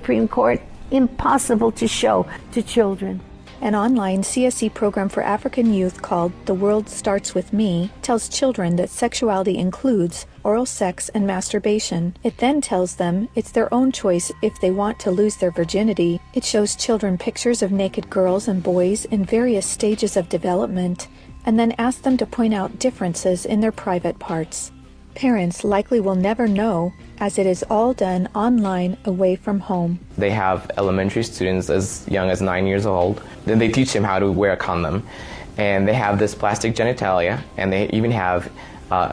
Supreme Court. Impossible to show to children. An online CSE program for African youth called The World Starts With Me tells children that sexuality includes oral sex and masturbation. It then tells them it's their own choice if they want to lose their virginity. It shows children pictures of naked girls and boys in various stages of development, and then asks them to point out differences in their private parts. Parents likely will never know, as it is all done online away from home. They have elementary students as young as 9 years old. Then they teach them how to wear a condom. And they have this plastic genitalia, and they even have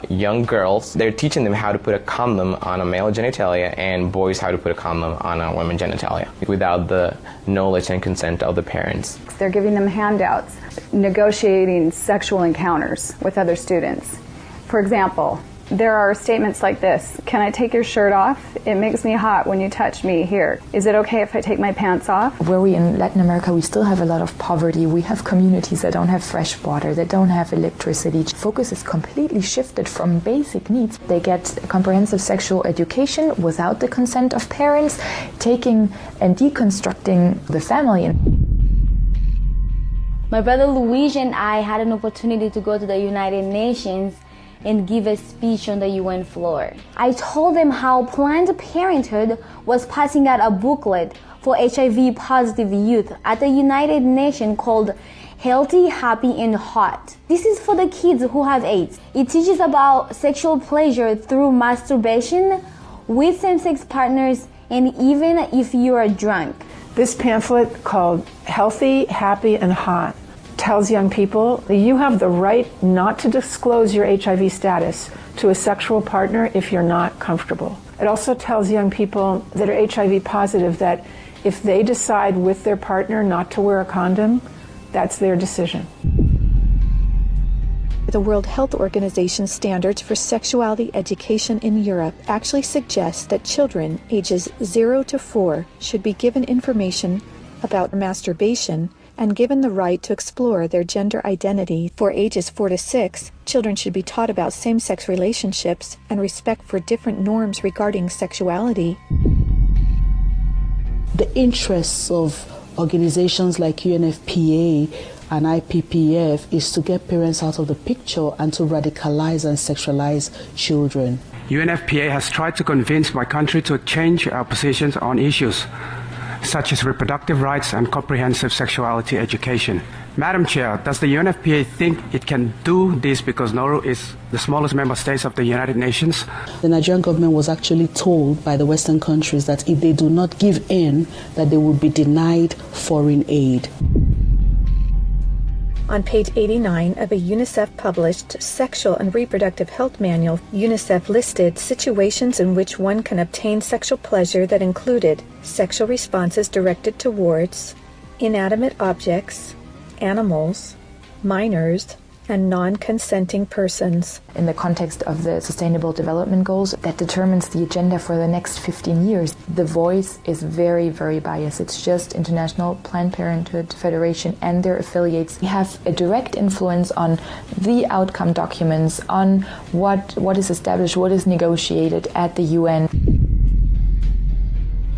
young girls. They're teaching them how to put a condom on a male genitalia and boys how to put a condom on a woman's genitalia without the knowledge and consent of the parents. They're giving them handouts, negotiating sexual encounters with other students. For example, there are statements like this: "Can I take your shirt off? It makes me hot when you touch me here. Is it okay if I take my pants off?" Where we in Latin America, we still have a lot of poverty. We have communities that don't have fresh water, that don't have electricity. Focus is completely shifted from basic needs. They get comprehensive sexual education without the consent of parents, taking and deconstructing the family. My brother Luigi and I had an opportunity to go to the United Nations and give a speech on the UN floor. I told them how Planned Parenthood was passing out a booklet for HIV positive youth at the United Nations called Healthy, Happy and Hot. This is for the kids who have AIDS. It teaches about sexual pleasure through masturbation with same-sex partners and even if you are drunk. This pamphlet called Healthy, Happy and Hot tells young people that you have the right not to disclose your HIV status to a sexual partner if you're not comfortable. It also tells young people that are HIV positive that if they decide with their partner not to wear a condom, that's their decision. The World Health Organization standards for sexuality education in Europe actually suggest that children ages 0 to 4 should be given information about masturbation and given the right to explore their gender identity. For ages 4 to 6, children should be taught about same-sex relationships and respect for different norms regarding sexuality. The interests of organizations like UNFPA and IPPF is to get parents out of the picture and to radicalize and sexualize children. UNFPA has tried to convince my country to change our positions on issues such as reproductive rights and comprehensive sexuality education. Madam Chair, does the UNFPA think it can do this because Nauru is the smallest member state of the United Nations? The Nigerian government was actually told by the Western countries that if they do not give in, that they will be denied foreign aid. On page 89 of a UNICEF-published Sexual and Reproductive Health Manual, UNICEF listed situations in which one can obtain sexual pleasure that included sexual responses directed towards inanimate objects, animals, minors, and non-consenting persons. In the context of the Sustainable Development Goals, that determines the agenda for the next 15 years. The voice is very, very biased. It's just International Planned Parenthood Federation and their affiliates. We have a direct influence on the outcome documents, on what is established, what is negotiated at the UN.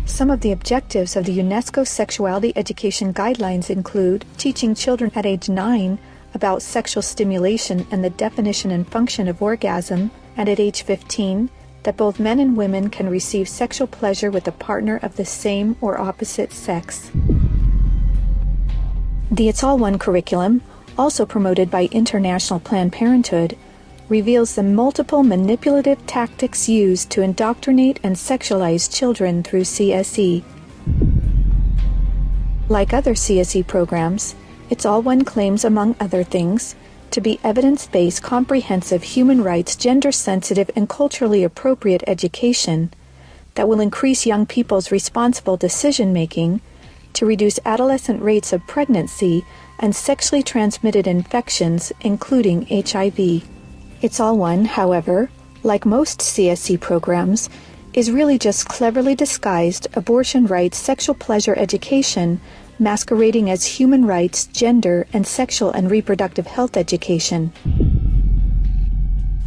Some of the objectives of the UNESCO Sexuality Education Guidelines include teaching children at age 9 about sexual stimulation and the definition and function of orgasm, and at age 15, that both men and women can receive sexual pleasure with a partner of the same or opposite sex. The It's All One curriculum, also promoted by International Planned Parenthood, reveals the multiple manipulative tactics used to indoctrinate and sexualize children through CSE. Like other CSE programs, It's All One claims, among other things, to be evidence-based, comprehensive, human rights, gender-sensitive, and culturally appropriate education that will increase young people's responsible decision-making, to reduce adolescent rates of pregnancy and sexually transmitted infections, including HIV. It's All One, however, like most CSE programs, is really just cleverly disguised abortion rights, sexual pleasure education, masquerading as human rights, gender, and sexual and reproductive health education.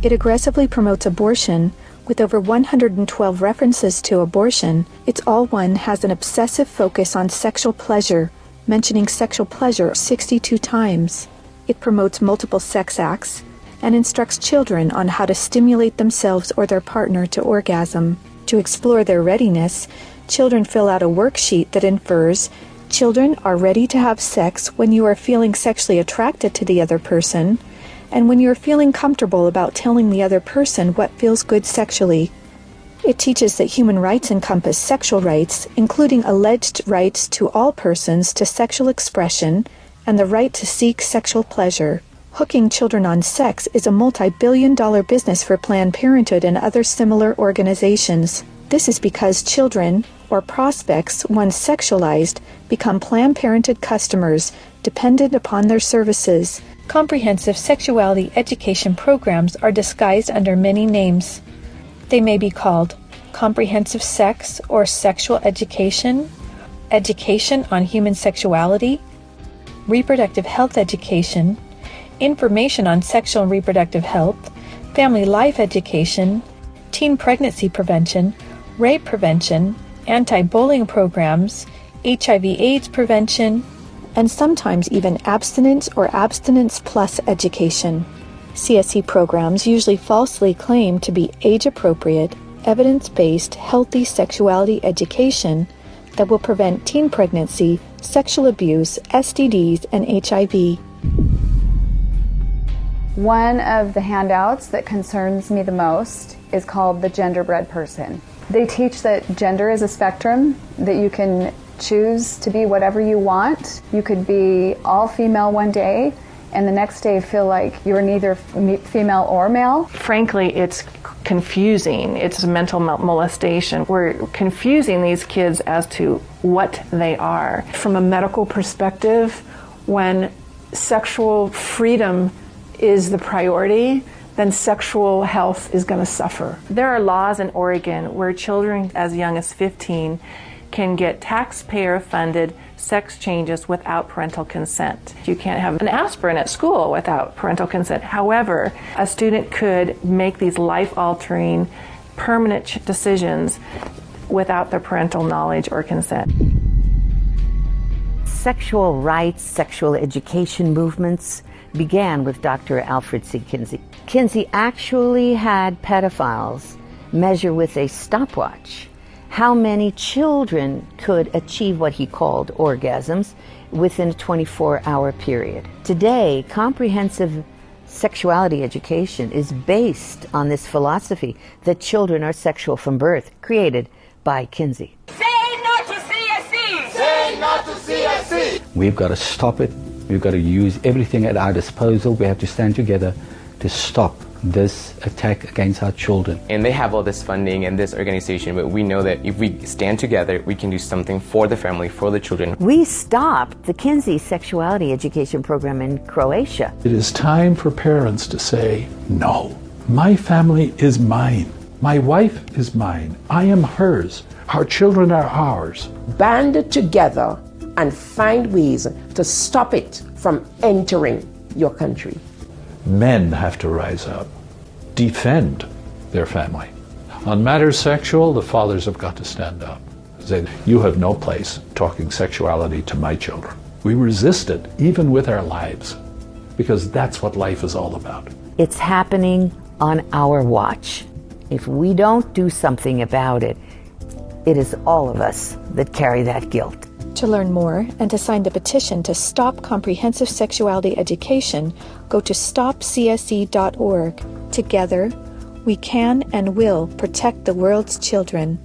It aggressively promotes abortion With over 112 references to abortion, It's All One has an obsessive focus on sexual pleasure, mentioning sexual pleasure 62 times. It promotes multiple sex acts and instructs children on how to stimulate themselves or their partner to orgasm. To explore their readiness, children fill out a worksheet that infers children are ready to have sex when you are feeling sexually attracted to the other person, and when you are feeling comfortable about telling the other person what feels good sexually. It teaches that human rights encompass sexual rights, including alleged rights to all persons to sexual expression and the right to seek sexual pleasure. Hooking children on sex is a multi-billion-dollar business for Planned Parenthood and other similar organizations. This is because children, or prospects, once sexualized, become Planned Parenthood customers, dependent upon their services. Comprehensive sexuality education programs are disguised under many names. They may be called comprehensive sex or sexual education, education on human sexuality, reproductive health education, information on sexual and reproductive health, family life education, teen pregnancy prevention, rape prevention, anti-bullying programs, HIV/AIDS prevention, and sometimes even abstinence or abstinence plus education. CSE programs usually falsely claim to be age-appropriate, evidence-based, healthy sexuality education that will prevent teen pregnancy, sexual abuse, STDs, and HIV. One of the handouts that concerns me the most is called the Genderbread Person. They teach that gender is a spectrum, that you can choose to be whatever you want. You could be all female one day and the next day feel like you're neither female or male. Frankly, it's confusing. It's mental molestation. We're confusing these kids as to what they are. From a medical perspective, when sexual freedom is the priority, then sexual health is going to suffer. There are laws in Oregon where children as young as 15 can get taxpayer-funded sex changes without parental consent. You can't have an aspirin at school without parental consent. However, a student could make these life-altering, permanent decisions without their parental knowledge or consent. Sexual rights, sexual education movements began with Dr. Alfred C. Kinsey. Kinsey actually had pedophiles measure with a stopwatch how many children could achieve what he called orgasms within a 24-hour period. Today, comprehensive sexuality education is based on this philosophy that children are sexual from birth, created by Kinsey. Say no to CSE! Say no to CSE! We've got to stop it. We've got to use everything at our disposal. We have to stand together to stop this attack against our children. And they have all this funding and this organization, but we know that if we stand together, we can do something for the family, for the children. We stopped the Kinsey sexuality education program in Croatia. It is time for parents to say, no, my family is mine. My wife is mine. I am hers. Our children are ours. Band together and find ways to stop it from entering your country. Men have to rise up, defend their family. On matters sexual, the fathers have got to stand up. Say, you have no place talking sexuality to my children. We resist it, even with our lives, because that's what life is all about. It's happening on our watch. If we don't do something about it, it is all of us that carry that guilt. To learn more and to sign the petition to stop comprehensive sexuality education, go to stopcse.org. Together, we can and will protect the world's children.